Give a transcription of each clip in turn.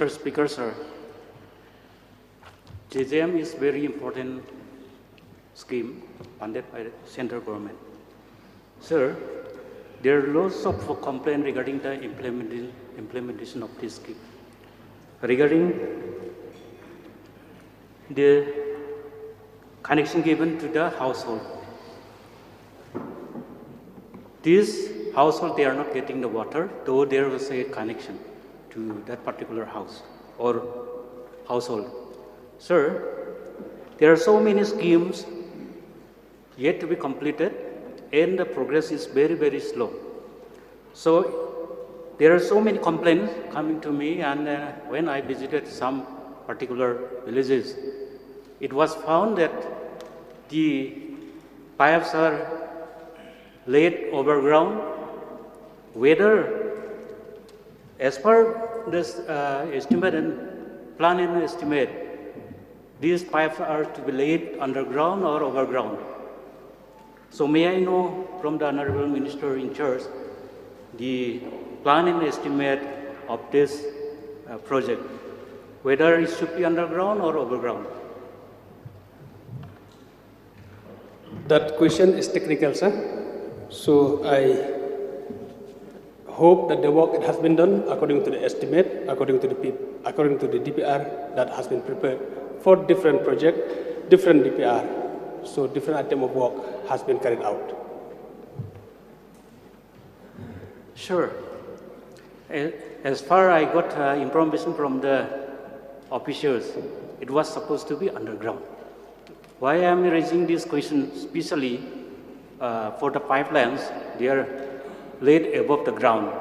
Mr. Speaker, sir, JJM is very important scheme funded by the central government. Sir, there are lots of complaints regarding the implementation of this scheme. Regarding the connection given to the household. This household, they are not getting the water, though there was a connection to that particular house or household. Sir, there are so many schemes yet to be completed, and the progress is very, very slow. So there are so many complaints coming to me, and when I visited some particular villages, it was found that the pipes are laid overground, whether as per this estimate and planning estimate, these pipes are to be laid underground or overground. So may I know from the Honorable Minister in charge the planning estimate of this project, whether it should be underground or overground? That question is technical, sir. So I hope that the work has been done according to the estimate, according to the DPR that has been prepared for different project, different DPR. So different item of work has been carried out. Sure. As far I got information from the officials, it was supposed to be underground. Why I am raising this question, especially for the pipelines, they are laid above the ground,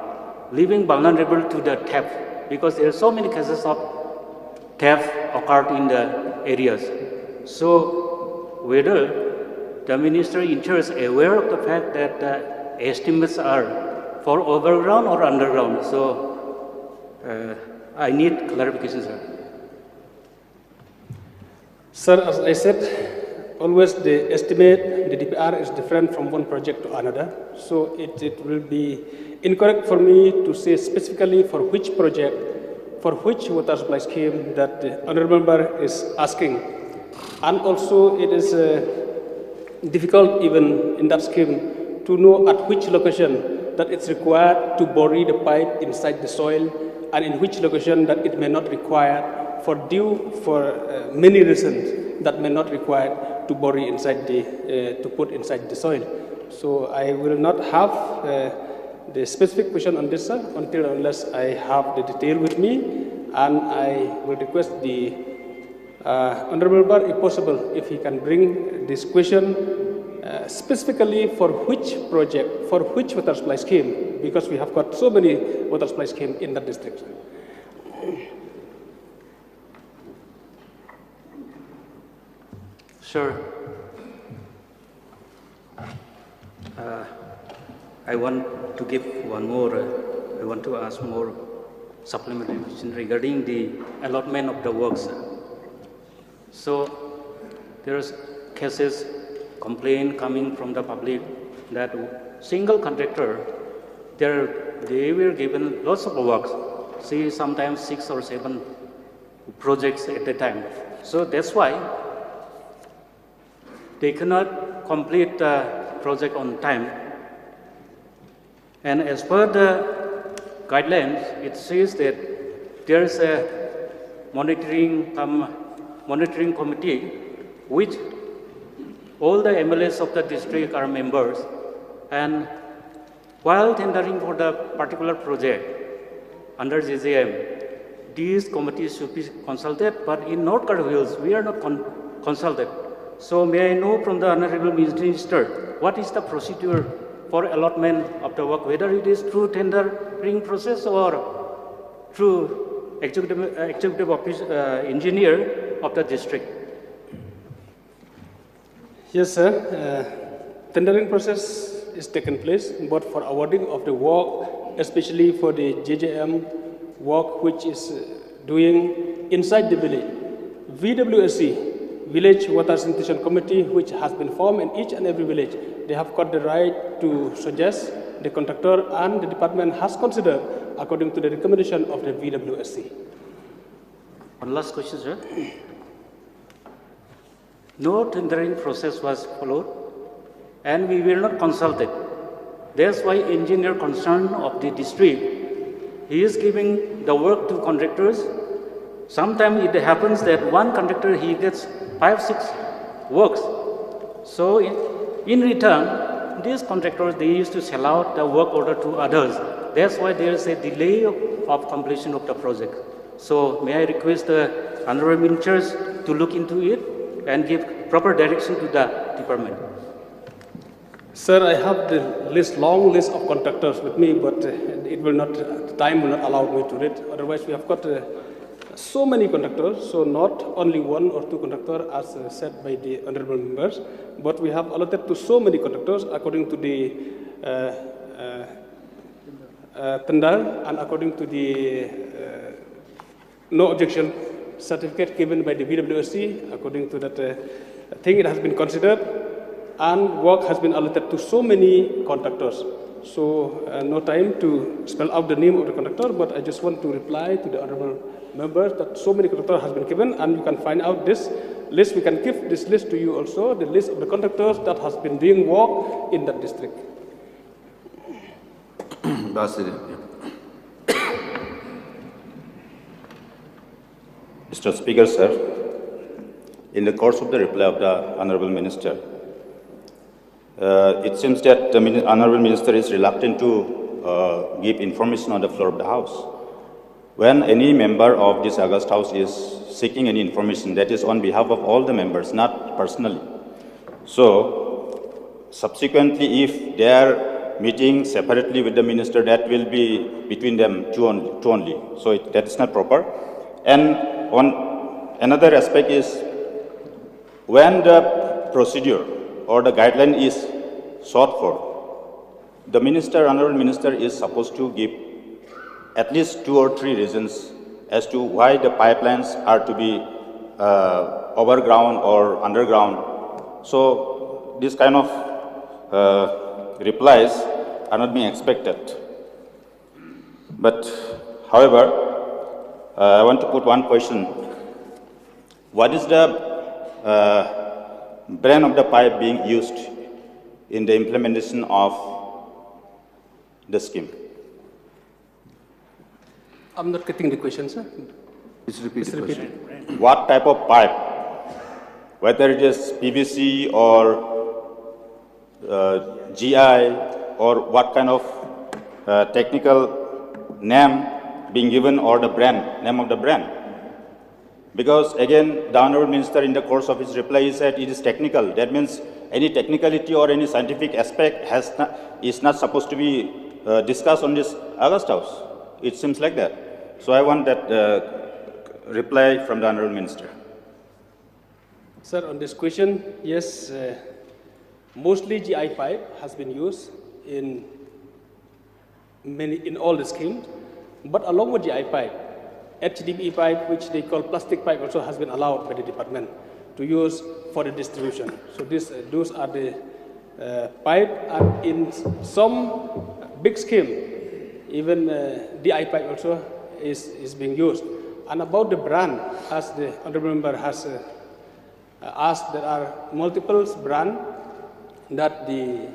leaving vulnerable to the theft, because there are so many cases of theft occurred in the areas. So whether the minister in charge is aware of the fact that the estimates are for overground or underground? So I need clarification, sir. Sir, as I said, always the estimate, the DPR is different from one project to another. So it will be incorrect for me to say specifically for which project, for which water supply scheme that the Honorable Member is asking. And also it is difficult even in that scheme to know at which location that it's required to bury the pipe inside the soil, and in which location that it may not require for many reasons that may not require to bury inside to put inside the soil. So I will not have the specific question on this, sir, unless I have the detail with me, and I will request the Honorable Member, if possible, if he can bring this question specifically for which project, for which water supply scheme, because we have got so many water supply schemes in that district. Sure. I want to give one more, I want to ask more supplementary question regarding the allotment of the works. So there's cases, complaint coming from the public that single contractor, they were given lots of works, see sometimes 6 or 7 projects at a time. So that's why they cannot complete the project on time. And as per the guidelines, it says that there is a monitoring committee which all the MLAs of the district are members, and while tendering for the particular project under JJM, these committees should be consulted, but in North Katra Hills, we are not consulted. So may I know from the Honorable Minister, what is the procedure for allotment of the work, whether it is through tendering process or through executive office engineer of the district? Yes, sir. Tendering process is taken place, but for awarding of the work, especially for the JJM work which is doing inside the village, VWSC, Village Water Sanitation Committee, which has been formed in each and every village, they have got the right to suggest the contractor, and the department has considered according to the recommendation of the VWSC. One last question, sir. No tendering process was followed, and we were not consulted. That's why engineer concerned of the district, he is giving the work to contractors. Sometimes it happens that one contractor, he gets 5, 6 works. So in return, these contractors, they used to sell out the work order to others. That's why there is a delay of completion of the project. So may I request the honorable ministers to look into it and give proper direction to the department. Sir, I have the long list of contractors with me, but it will not, the time will not allow me to read. Otherwise, we have got so many contractors, so not only 1 or 2 contractors as said by the honorable members, but we have allotted to so many contractors according to the tender and according to the no objection certificate given by the BWSC. According to that thing, it has been considered, and work has been allotted to so many contractors. So no time to spell out the name of the contractor, but I just want to reply to the honorable members that so many contractors has been given, and you can find out this list. We can give this list to you also, the list of the contractors that has been doing work in that district. Mr. Speaker, sir, in the course of the reply of the Honorable Minister, it seems that the Honorable Minister is reluctant to give information on the floor of the House. When any member of this August House is seeking any information, that is on behalf of all the members, not personally. So, subsequently, if they are meeting separately with the Minister, that will be between them two only. So, that is not proper. And on another aspect is, when the procedure or the guideline is sought for, the Minister, Honorable Minister is supposed to give at least 2 or 3 reasons as to why the pipelines are to be overground or underground. So, this kind of replies are not being expected. But, however, I want to put one question. What is the brand of the pipe being used in the implementation of the scheme? I'm not getting the question, sir. Please repeat the question. What type of pipe, whether it is PVC or GI, or what kind of technical name being given, or the brand, name of the brand? Because again, the Honorable Minister in the course of his reply, he said it is technical. That means any technicality or any scientific aspect is not supposed to be discussed on this August House. It seems like that. So I want that reply from the Honorable Minister. Sir, on this question, yes, mostly GI pipe has been used in all the schemes, but along with GI pipe, HDPE pipe, which they call plastic pipe, also has been allowed by the department to use for the distribution. So those are the pipe, and in some big scheme, even DI pipe also is being used. And about the brand, as the honorable member has asked, there are multiple brands that the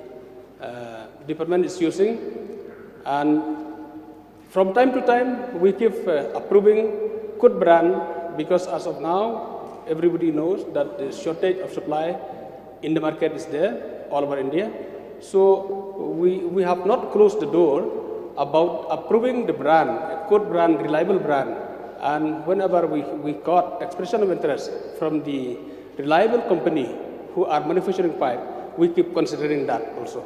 department is using, and from time to time we keep approving good brand, because as of now everybody knows that the shortage of supply in the market is there all over India. So we have not closed the door about approving the brand, a good brand, reliable brand, and whenever we got expression of interest from the reliable company who are manufacturing pipe, we keep considering that also.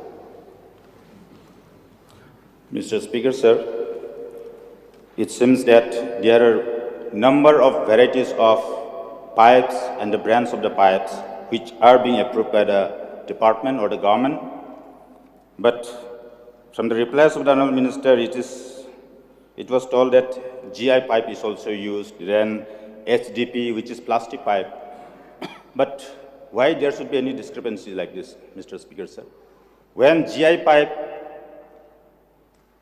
Mr. Speaker, sir, it seems that there are number of varieties of pipes and the brands of the pipes which are being approved by the department or the government. But from the replies of the Honorable Minister, it was told that GI pipe is also used, then HDP, which is plastic pipe. But why there should be any discrepancy like this, Mr. Speaker, sir? When GI pipe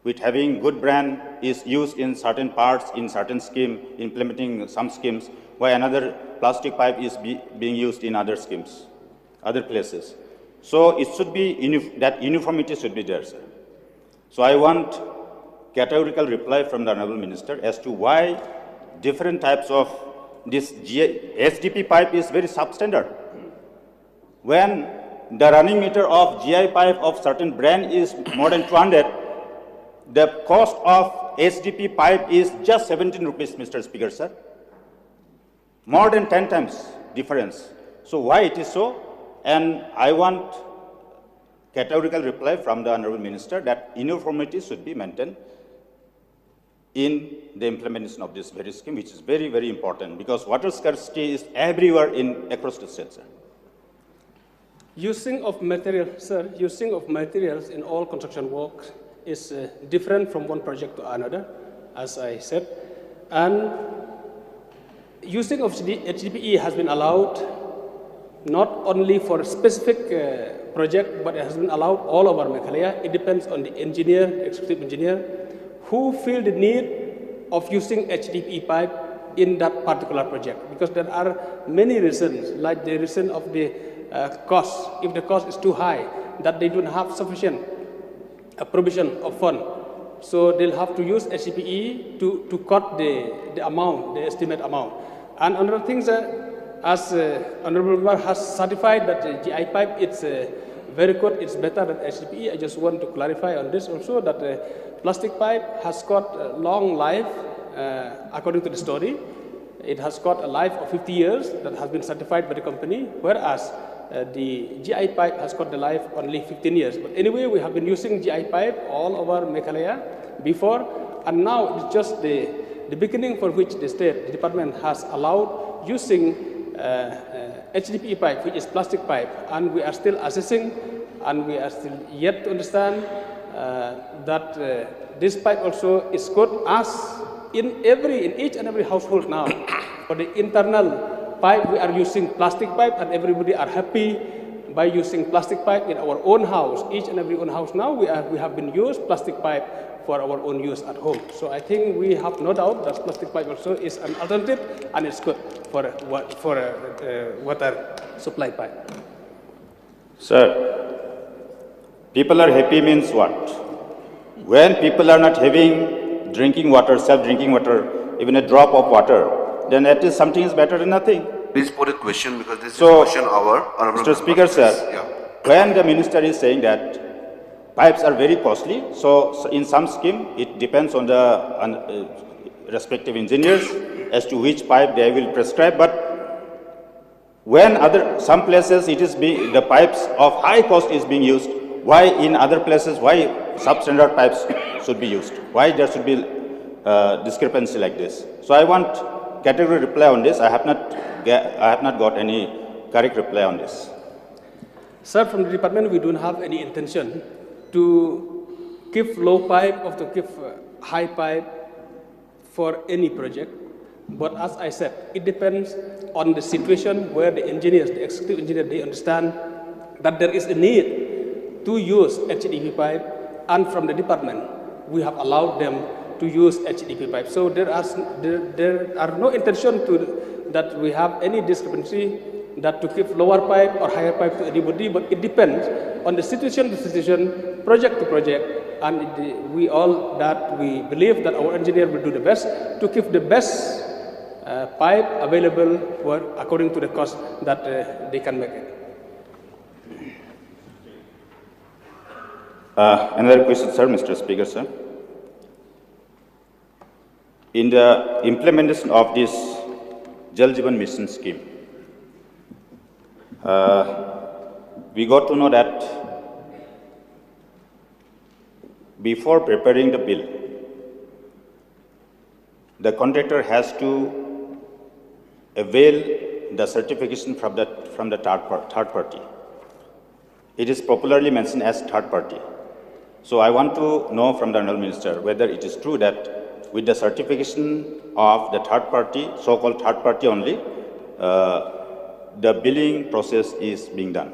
with having good brand is used in certain parts, in certain scheme, implementing some schemes, while another plastic pipe is being used in other schemes, other places. So it should be, that uniformity should be there, sir. So I want categorical reply from the Honorable Minister as to why different types of this SDP pipe is very substandard. When the running meter of GI pipe of certain brand is more than 200, the cost of SDP pipe is just 17 rupees, Mr. Speaker, sir. More than 10 times difference. So why it is so? And I want categorical reply from the Honorable Minister that uniformity should be maintained in the implementation of this very scheme, which is very, very important because water scarcity is everywhere across the state, sir. Using of materials in all construction work is different from one project to another, as I said. And using of HDPE has been allowed not only for a specific project, but it has been allowed all over Meghalaya. It depends on the engineer, executive engineer, who feel the need of using HDPE pipe in that particular project. Because there are many reasons, like the reason of the cost. If the cost is too high, that they don't have sufficient provision of fund, so they'll have to use HDPE to cut the amount, the estimate amount. And another thing is as Honorable Member has certified that the GI pipe, it's very good, it's better than HDPE. I just want to clarify on this also that the plastic pipe has got a long life, according to the story. It has got a life of 50 years that has been certified by the company, whereas the GI pipe has got the life only 15 years. But anyway, we have been using GI pipe all over Meghalaya before, and now it's just the beginning for which the state department has allowed using HDPE pipe, which is plastic pipe, and we are still assessing, and we are still yet to understand that this pipe also is good as in each and every household now. For the internal pipe, we are using plastic pipe, and everybody are happy by using plastic pipe in our own house. Each and every own house now, we have been used plastic pipe for our own use at home. So I think we have no doubt that plastic pipe also is an alternative, and it's good for water supply pipe. Sir, people are happy means what? When people are not having drinking water, self-drinking water, even a drop of water, then at least something is better than nothing. Please put a question because this is question hour. Mr. Speaker, sir, when the minister is saying that pipes are very costly, so in some scheme it depends on the respective engineers as to which pipe they will prescribe. But when some places the pipes of high cost is being used, why in other places why substandard pipes should be used? Why there should be discrepancy like this? So I want category reply on this. I have not got any correct reply on this. Sir, from the department, we don't have any intention to give low pipe or to give high pipe for any project. But as I said, it depends on the situation where the engineers, the executive engineer, they understand that there is a need to use HDPE pipe, and from the department, we have allowed them to use HDPE pipe. So there are no intention that we have any discrepancy that to give lower pipe or higher pipe to anybody, but it depends on the situation to situation, project to project, and we believe that our engineer will do the best to give the best pipe available according to the cost that they can make it. Another question, sir, Mr. Speaker, sir. In the implementation of this Jal Jeevan Mission scheme, we got to know that before preparing the bill, the contractor has to avail the certification from the third party. It is popularly mentioned as third party. So I want to know from the Honourable Minister whether it is true that with the certification of the third party, so-called third party only, the billing process is being done.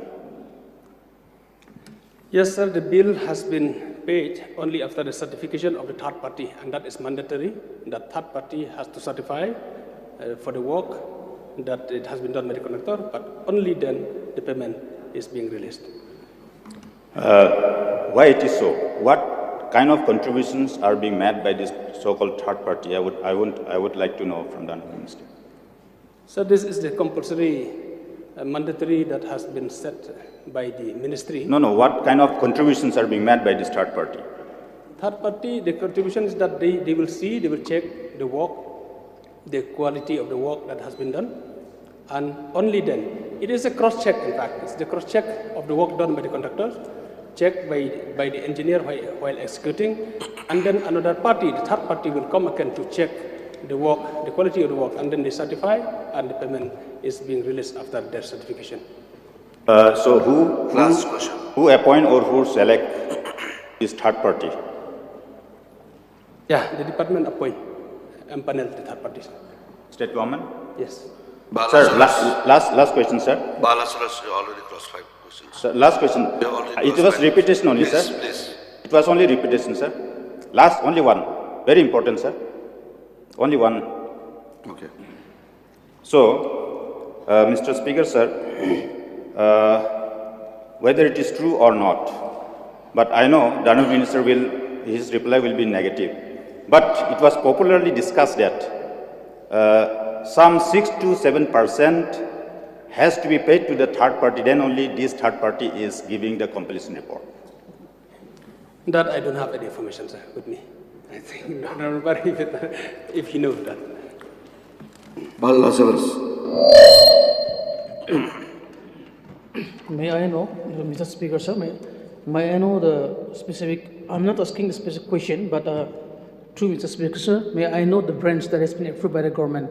Yes, sir, the bill has been paid only after the certification of the third party, and that is mandatory. That third party has to certify for the work that it has been done by the conductor, but only then the payment is being released. Why it is so? What kind of contributions are being made by this so-called third party? I would like to know from the Honourable Minister. So this is the compulsory mandatory that has been set by the ministry. No. What kind of contributions are being made by this third party? Third party, the contribution is that they will see, they will check the work, the quality of the work that has been done, and only then. It is a cross-check, in fact. It's the cross-check of the work done by the contractors, checked by the engineer while executing, and then another party, the third party, will come again to check the work, the quality of the work, and then they certify, and the payment is being released after their certification. So Last question. who appoint or who select this third party? Yeah, the department appoint and panel the third parties. State government? Yes. Sir, last question, sir. Balasaras already crossed 5 questions. Sir, last question. We have already It crossed was 5 repetition only, questions. sir. Please. It was only repetition, sir. Last, only one. Very important, sir. Only one. Okay. So, Mr. Speaker, sir, whether it is true or not, but I know the Honourable Minister his reply will be negative. But it was popularly discussed that some 6 to 7% has to be paid to the third party, then only this third party is giving the completion report. That I don't have any information, sir, with me. I think if he knows that. Balasaras. May I know, Mr. Speaker, sir, may I know the specific, I'm not asking the specific question, but through Mr. Speaker, sir, may I know the branch that has been approved by the government?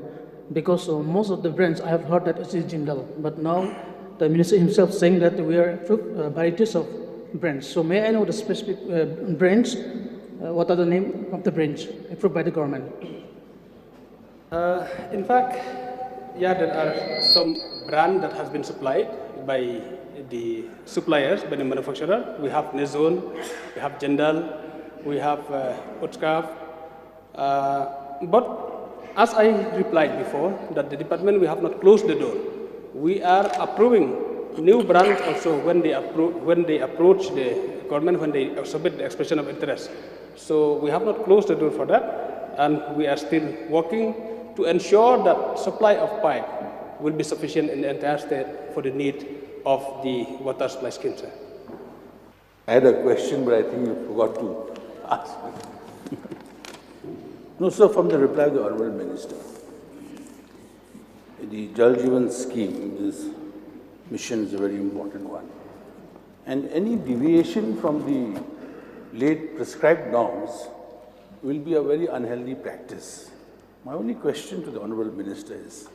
Because most of the brands, I have heard that it is Jindal, but now the minister himself saying that we are approved varieties of brands. So may I know the specific brands? What are the name of the branch approved by the government? In fact, yeah, there are some brand that has been supplied by the suppliers, by the manufacturer. We have Nezone, we have Jindal, we have Utskaf. But as I replied before, that the department, we have not closed the door. We are approving new brands also when they approach the government, when they submit the expression of interest. So we have not closed the door for that, and we are still working to ensure that supply of pipe will be sufficient in the entire state for the need of the water supply scheme, sir. I had a question, but I think you forgot to ask. No, sir, from the reply of the Honourable Minister, the JJM scheme, this mission is a very important one. And any deviation from the late prescribed norms will be a very unhealthy practice. My only question to the Honourable Minister is,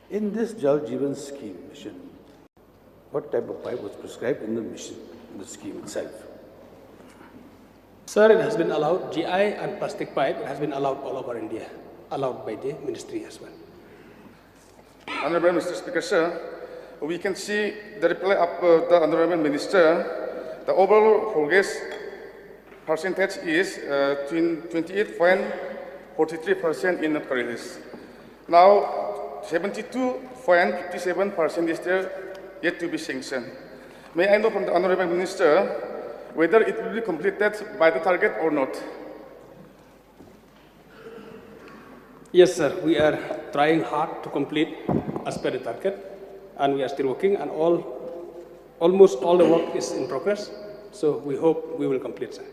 in this JJM scheme mission, what type of pipe was prescribed in the mission, in the scheme itself? Sir, it has been allowed, GI and plastic pipe has been allowed all over India, allowed by the ministry as well. Honourable Mr. Speaker, sir, we can see the reply of the Honourable Minister. The overall progress percentage is 28.43% in not release. Now, 72.57% is there yet to be sanctioned. May I know from the Honourable Minister whether it will be completed by the target or not? Yes, sir. We are trying hard to complete as per the target, and we are still working, and almost all the work is in progress. So we hope we will complete, sir.